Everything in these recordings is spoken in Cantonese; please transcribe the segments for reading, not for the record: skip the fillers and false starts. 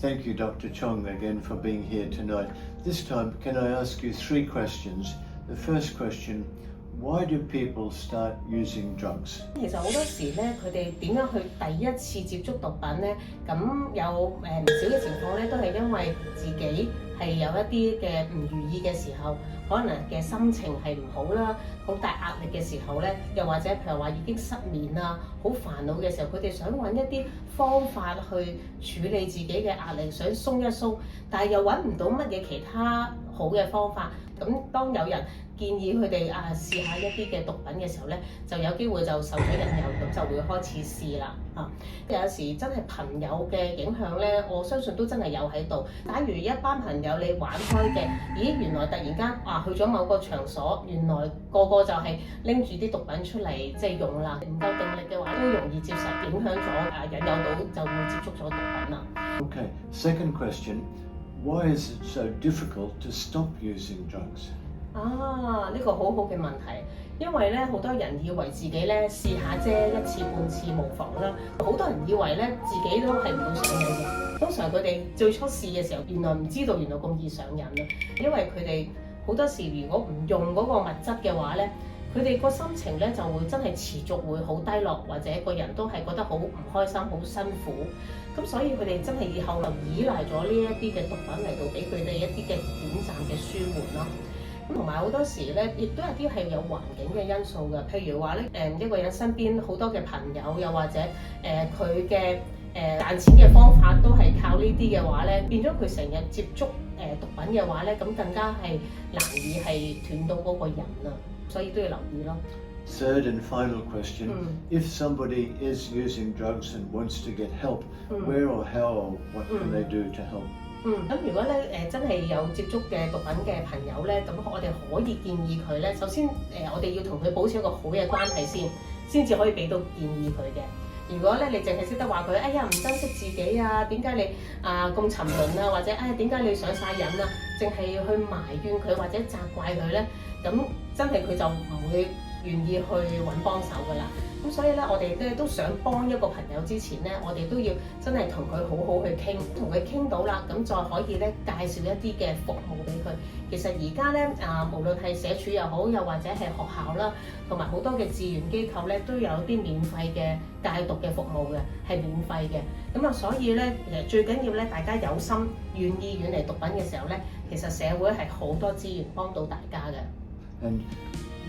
Thank you, Dr. Chong, again for being here tonight. This time, can I ask you 3 questions? The first question, why do people start using drugs? 其實好多時咧，佢哋點樣去第一次接觸毒品咧？咁有唔少嘅情況咧，都係因為自己係有一啲嘅唔如意嘅時候，可能嘅心情係唔好啦，好大壓力嘅時候咧，又或者譬如話已經失眠啊，好煩惱嘅時候，佢哋想揾一啲方法去處理自己嘅壓力，想鬆一鬆，但係又揾唔到乜嘢其他好嘅方法。咁當有人建議佢哋試下一啲嘅毒品嘅時候咧，就有機會就受咗引誘，咁就會開始試啦有時真係朋友嘅影響咧，我相信都真係有喺度。假如一班朋友你玩開嘅，咦原來突然間去咗某個場所，原來個個就係拎住啲毒品出嚟即係用啦，唔夠定力嘅話，都容易接受影響咗引誘到就會接觸咗毒品啦。Okay, second question, why is it so difficult to stop using drugs? 呢個好好嘅問題，因為咧好多人以為自己咧試下啫，一次半次無妨啦。好多人以為咧自己都係唔會上癮嘅。通常佢哋最初試嘅時候，原來唔知道原來咁易上癮啦。因為佢哋好多時如果唔用嗰個物質嘅話咧，佢哋個心情咧就會真係持續會好低落，或者個人都係覺得好唔開心、好辛苦。咁所以佢哋真係以後就依賴咗呢一啲嘅毒品嚟到俾佢哋一啲嘅短暫嘅舒緩咯。咁同埋好多時咧，亦都有啲係有環境嘅因素嘅，譬如話咧，一個人身邊好多嘅朋友，又或者佢嘅賺錢嘅方法都係靠呢啲嘅話咧，變咗佢成日接觸毒品嘅話咧，咁更加係難以係斷到嗰個人啊，所以都要留意咯。Third and final question, if somebody is using drugs and wants to get help, where or how or what can they do to help? 咁如果咧真係有接觸嘅毒品嘅朋友咧，咁我哋可以建議佢咧，首先我哋要同佢保持一個好嘅關係先至可以俾到建議佢嘅。如果咧你淨係識得話佢，哎呀唔珍惜自己啊，點解你咁沉淪啊，或者點解你上晒癮啊，淨係去埋怨佢或者責怪佢咧，咁真係佢就唔會願意去揾幫手㗎啦。咁所以咧，我哋咧都想幫一個朋友之前咧，我哋都要真係同佢好好去傾，同佢傾到啦，咁再可以咧介紹一啲嘅服務俾佢。其實而家咧無論係社署又好，又或者係學校啦，同埋好多嘅志願機構咧，都有啲免費嘅戒毒嘅服務嘅，係免費嘅。咁所以咧最緊要咧，大家有心願意遠離毒品嘅時候咧，其實社會係好多資源幫到大家嘅。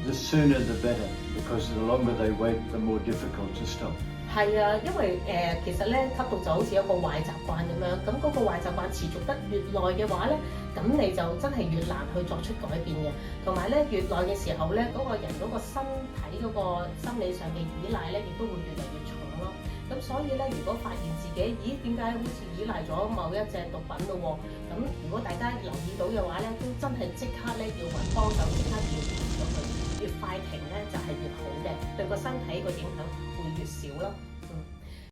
The sooner the better, because the longer they wait, the more difficult to stop. 係因為其實咧吸毒就好似一個壞習慣咁樣，咁嗰個壞習慣持續得越耐嘅話咧，咁你就真係越難去作出改變嘅。同埋咧越耐嘅時候咧，嗰個人嗰個身體嗰個心理上嘅依賴咧，亦都會越嚟越重咯。咁所以咧，如果發現自己點解好似依賴咗某一隻毒品咯喎，咁如果大家留意到嘅話咧，都真係即刻咧要揾幫手，即刻要停咗佢。越快停咧就係越好嘅，對個身體個影響會越少咯。